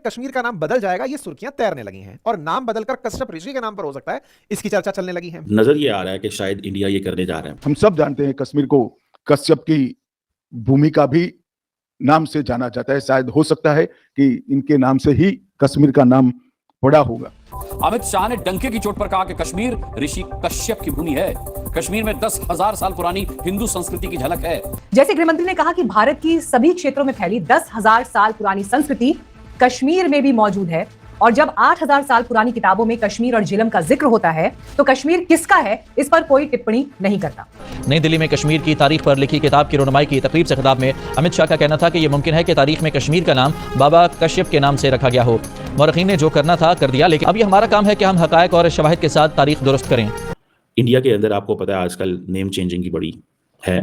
कश्मीर का नाम बदल जाएगा, ये सुर्खियां तैरने लगी हैं और नाम बदलकर कश्यप ऋषि के नाम पर हो सकता है, इसकी चर्चा चलने लगी है। नजर ये आ रहा है कि शायद इंडिया ये करने जा रहा है। हम सब जानते हैं कश्मीर को कश्यप की भूमि का भी नाम से जाना जाता है। शायद हो सकता है कि इनके नाम से ही कश्मीर का नाम पड़ा होगा। अमित शाह ने डंके की चोट पर कहा कि कश्मीर ऋषि कश्यप की भूमि है। कश्मीर में 10,000 साल पुरानी हिंदू संस्कृति की झलक है। जैसे गृहमंत्री ने कहा कि भारत की सभी क्षेत्रों में फैली 10,000 साल पुरानी संस्कृति कश्मीर में भी मौजूद है, और जब 8,000 साल पुरानी किताबों में कश्मीर और झिलम का जिक्र होता है तो कश्मीर किसका है, इस पर कोई टिप्पणी नहीं करता। नई दिल्ली में कश्मीर की तारीख पर लिखी किताब की रोनुमाई की तकरीब से खिताब में अमित शाह का कहना था कि यह मुमकिन है कि तारीख में कश्मीर का नाम बाबा कश्यप के नाम से रखा गया हो। मौरखीन ने जो करना था कर दिया, लेकिन अब ये हमारा काम है कि हम हकायक और शवाहिद के साथ तारीख दुरुस्त करें। इंडिया के अंदर आपको पता है आजकल नेम चेंजिंग की बड़ी है।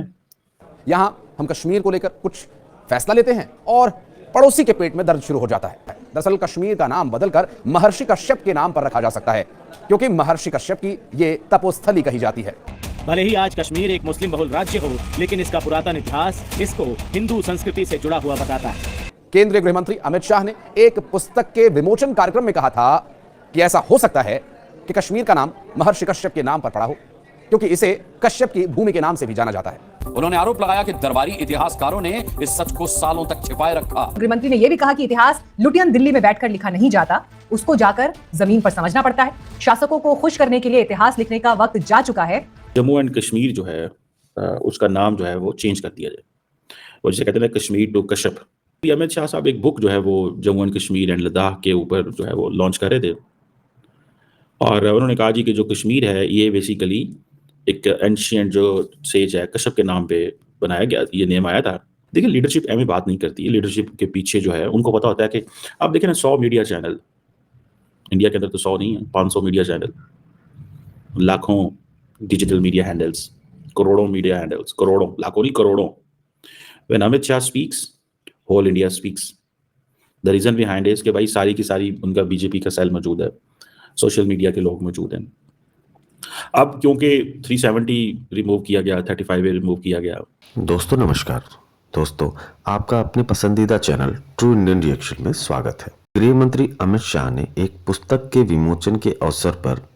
यहां हम कश्मीर को लेकर कुछ फैसला लेते हैं और पड़ोसी के पेट में दर्द शुरू हो जाता है। दरअसल कश्मीर का नाम बदलकर महर्षि कश्यप के नाम पर रखा जा सकता है, क्योंकि महर्षि कश्यप की ये तपोस्थली कही जाती है। भले ही आज कश्मीर एक मुस्लिम बहुल राज्य हो, लेकिन इसका पुरातन इतिहास इसको हिंदू संस्कृति से जुड़ा हुआ बताता है। केंद्रीय गृह मंत्री अमित शाह ने एक पुस्तक के विमोचन कार्यक्रम में कहा था कि ऐसा हो सकता है कि कश्मीर का नाम महर्षि कश्यप के नाम पर पड़ा हो, क्योंकि इसे कश्यप की भूमि के नाम से भी जाना जाता है। उन्होंने आरोप लगाया कि दरबारी इतिहासकारों ने इस सच को सालों तक छिपाए रखा। गृहमंत्री ने यह भी कहा कि इतिहास लुटियन दिल्ली में बैठकर लिखा नहीं जाता, उसको जाकर जमीन पर समझना पड़ता है। शासकों को खुश करने के लिए इतिहास लिखने का वक्त जा चुका है। जम्मू एंड कश्मीर जो है उसका नाम जो है वो चेंज कर दिया जाए, और जिसे कहते हैं कश्मीर टू कश्यप। अमित शाह साहब एक बुक जो है वो जम्मू एंड कश्मीर एंड लद्दाख के ऊपर जो है वो लॉन्च कर रहे थे, और उन्होंने कहा जी कि जो कश्मीर है ये बेसिकली एक एंशियंट जो सेज है कश्यप के नाम पे बनाया गया, ये नेम आया था। देखिए लीडरशिप एम बात नहीं करती है, लीडरशिप के पीछे जो है उनको पता होता है कि आप देखें ना 100 मीडिया चैनल इंडिया के अंदर, तो 100 नहीं है 500 मीडिया चैनल, लाखों डिजिटल मीडिया हैंडल्स, करोड़ों मीडिया हैंडल्स, करोड़ों, लाखों नहीं करोड़ों। When Amit Shah speaks whole India speaks. The reason behind is कि भाई सारी की सारी उनका बीजेपी का सेल मौजूद है, सोशल मीडिया के लोग मौजूद हैं। अब क्योंकि 370 रिमूव किया गया, 35 रिमूव किया गया। दोस्तों नमस्कार। दोस्तों आपका अपने पसंदीदा चैनल ट्रू इंडियन रिएक्शन में स्वागत है। गृह मंत्री अमित शाह ने एक पुस्तक के विमोचन के अवसर पर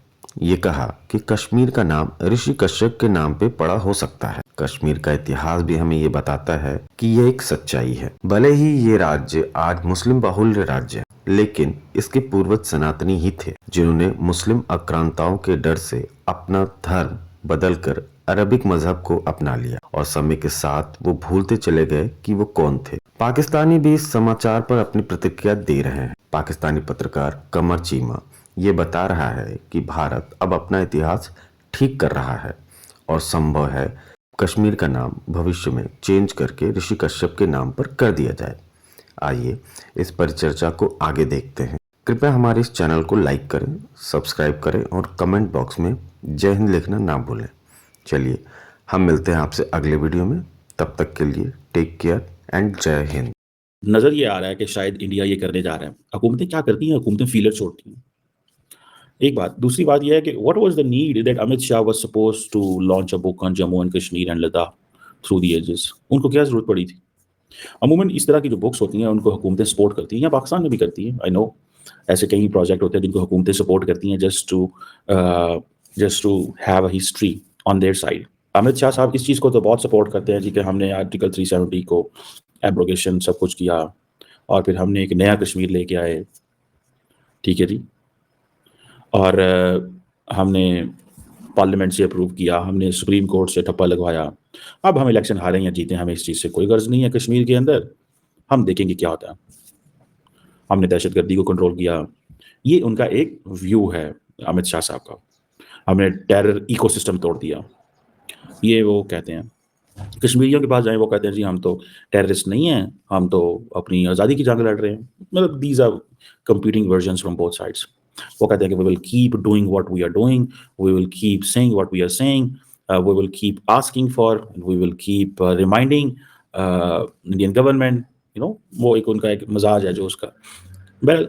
ये कहा कि कश्मीर का नाम ऋषि कश्यप के नाम पे पड़ा हो सकता है। कश्मीर का इतिहास भी हमें ये बताता है कि यह एक सच्चाई है। भले ही ये राज्य आज मुस्लिम बहुल राज्य है, लेकिन इसके पूर्वज सनातनी ही थे, जिन्होंने मुस्लिम आक्रांताओं के डर से अपना धर्म बदलकर अरबिक मजहब को अपना लिया, और समय के साथ वो भूलते चले गए कि वो कौन थे। पाकिस्तानी भी इस समाचार पर अपनी प्रतिक्रिया दे रहे हैं। पाकिस्तानी पत्रकार कमर चीमा ये बता रहा है कि भारत अब अपना इतिहास ठीक कर रहा है और संभव है कश्मीर का नाम भविष्य में चेंज करके ऋषि कश्यप के नाम पर कर दिया जाए। आइए इस परिचर्चा को आगे देखते हैं। कृपया हमारे इस चैनल को लाइक करें, सब्सक्राइब करें और कमेंट बॉक्स में जय हिंद लिखना ना भूलें। चलिए हम मिलते हैं आपसे अगले वीडियो में, तब तक के लिए टेक केयर एंड जय हिंद। नजर ये आ रहा है कि शायद इंडिया ये करने जा रहा है। हुकूमतें क्या करती हैं, हुकूमतें फीलर छोड़ती हैं, एक बात। दूसरी बात यह है कि what was the need that Amit Shah was supposed to launch a book on Jammu and Kashmir and Ladakh through the ages. उनको क्या जरूरत पड़ी थी? अमूमन इस तरह की जो बुक्स होती हैं उनको हुकूमतें सपोर्ट करती हैं, या पाकिस्तान में भी करती हैं। आई नो ऐसे कई प्रोजेक्ट होते हैं जिनको हुकूमतें सपोर्ट करती हैं just to have a history on their side. Amit Shah साहब इस चीज़ को तो बहुत सपोर्ट करते हैं जी कि हमने आर्टिकल 370 को एब्रोगेशन सब कुछ किया, और फिर हमने एक नया कश्मीर लेके आए, ठीक है जी, और हमने पार्लियामेंट से अप्रूव किया, हमने सुप्रीम कोर्ट से ठप्पा लगवाया। अब हम इलेक्शन हारें या जीतें, हमें इस चीज़ से कोई गर्ज नहीं है। कश्मीर के अंदर हम देखेंगे क्या होता है। हमने दहशतगर्दी को कंट्रोल किया, ये उनका एक व्यू है अमित शाह साहब का। हमने टेरर इकोसिस्टम तोड़ दिया, ये वो कहते हैं। कश्मीरियों के पास जाएं, वो कहते हैं जी हम तो टेररिस्ट नहीं हैं, हम तो अपनी आज़ादी की जंग लड़ रहे हैं। मतलब these are competing versions from both sides. वो कहते हैं कि we will keep doing what we are doing, we will keep saying what we are saying, we will keep asking for, we will keep reminding Indian government, you know, वो एक उनका एक मजाज है जो उसका। वेल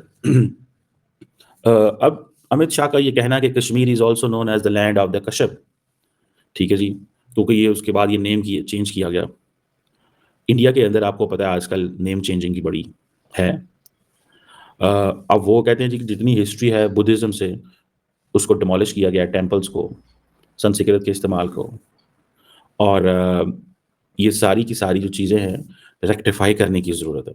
अब अमित शाह का ये कहना है कि Kashmir is also known as the land of the Kashyap, ठीक है जी, क्योंकि ये उसके बाद ये नेम चेंज किया गया। इंडिया के अंदर आपको पता है आजकल नेम चेंजिंग की बड़ी है, अब वो कहते हैं जी कि जितनी हिस्ट्री है बुद्धिज्म से, उसको डिमोलिश किया गया, टेम्पल्स को, संस्कृत के इस्तेमाल को, और ये सारी की सारी जो चीज़ें हैं रेक्टिफाई करने की ज़रूरत है।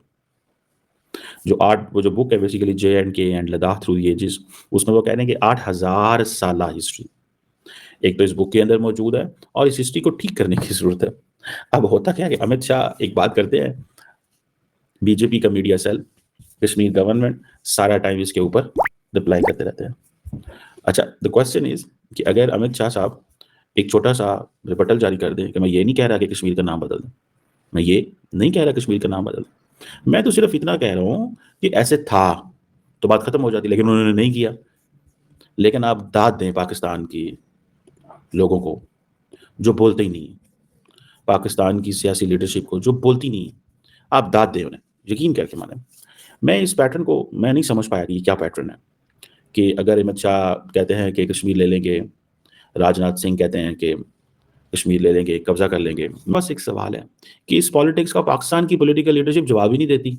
वो जो बुक है basically J&K and Ladakh through the ages, उसमें वो कह रहे हैं कि 8000 साल हिस्ट्री एक तो इस बुक के अंदर मौजूद है, और इस हिस्ट्री को ठीक करने की ज़रूरत है। अब होता क्या है कि अमित शाह एक बात करते हैं, बीजेपी का मीडिया सेल, कश्मीर गवर्नमेंट सारा टाइम इसके ऊपर रिप्लाई करते रहते हैं। अच्छा, द क्वेश्चन इज कि अगर अमित शाह साहब एक छोटा सा रिपटल जारी कर दें कि मैं ये नहीं कह रहा कि कश्मीर का नाम बदल दें, मैं ये नहीं कह रहा कश्मीर का नाम बदल दें, मैं तो सिर्फ इतना कह रहा हूँ कि ऐसे था तो बात खत्म हो जाती, लेकिन उन्होंने नहीं किया। लेकिन आप दाद दें पाकिस्तान की लोगों को जो बोलते ही नहीं, पाकिस्तान की सियासी लीडरशिप को जो बोलती नहीं, आप दाद दें उन्हें, यकीन करके माने। मैं इस पैटर्न को मैं नहीं समझ पाया कि ये क्या पैटर्न है, कि अगर अमित शाह कहते हैं कि कश्मीर ले लेंगे, राजनाथ सिंह कहते हैं कि कश्मीर ले लेंगे, कब्जा कर लेंगे। बस एक सवाल है कि इस पॉलिटिक्स का पाकिस्तान की पॉलिटिकल लीडरशिप जवाब ही नहीं देती,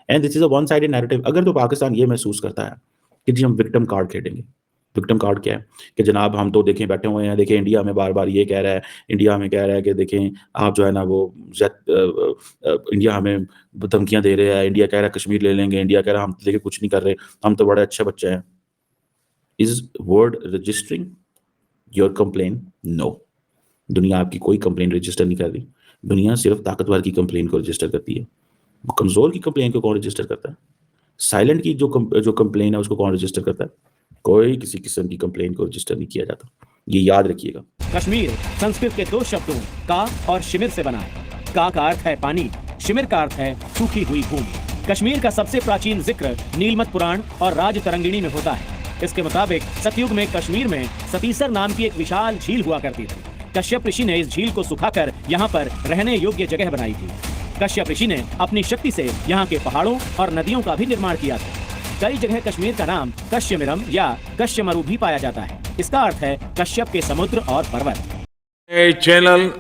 and this is a one sided narrative. अगर तो पाकिस्तान ये महसूस करता है कि जी हम विक्टिम कार्ड खेलेंगे, विक्टिम कार्ड क्या है कि जनाब हम तो देखें बैठे हुए हैं, देखें इंडिया में बार बार ये कह रहा है, इंडिया में कह रहा है कि देखें आप जो है ना वो इंडिया हमें धमकियां दे रहे हैं, इंडिया कह रहा है कश्मीर ले लेंगे, इंडिया कह रहा है हम देखें कुछ नहीं कर रहे, हम तो बड़े अच्छे बच्चे हैं। Is word registering your complaint? No, दुनिया आपकी कोई कंप्लेन रजिस्टर नहीं कर रही। दुनिया सिर्फ ताकतवर की कंप्लेन को रजिस्टर करती है। कमजोर की कंप्लेन को कौन रजिस्टर करता है? साइलेंट की जो कंप्लेन है उसको कौन रजिस्टर करता है? कोई किसी किस्म की कंप्लेन को रजिस्टर नहीं किया जाता, ये याद रखिएगा। कश्मीर संस्कृत के दो शब्दों का और शिमिर से बना है। का अर्थ है पानी, शिमिर का अर्थ है सूखी हुई भूमि। कश्मीर का सबसे प्राचीन जिक्र नीलमत पुराण और राज तरंगिणी में होता है। इसके मुताबिक सतयुग में कश्मीर में सतीसर नाम की एक विशाल झील हुआ करती थी। कश्यप ऋषि ने इस झील को सुखाकर यहाँ पर रहने योग्य जगह बनाई थी। कश्यप ऋषि ने अपनी शक्ति से यहाँ के पहाड़ों और नदियों का भी निर्माण किया था। कई जगह कश्मीर का नाम कश्यमिरम या कश्यमरु भी पाया जाता है। इसका अर्थ है कश्यप के समुद्र और पर्वत। चैनल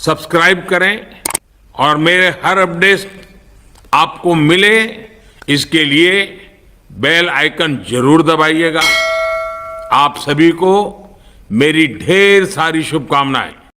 सब्सक्राइब करें और मेरे हर अपडेट आपको मिले, इसके लिए बेल आइकन जरूर दबाइएगा। आप सभी को मेरी ढेर सारी शुभकामनाएं।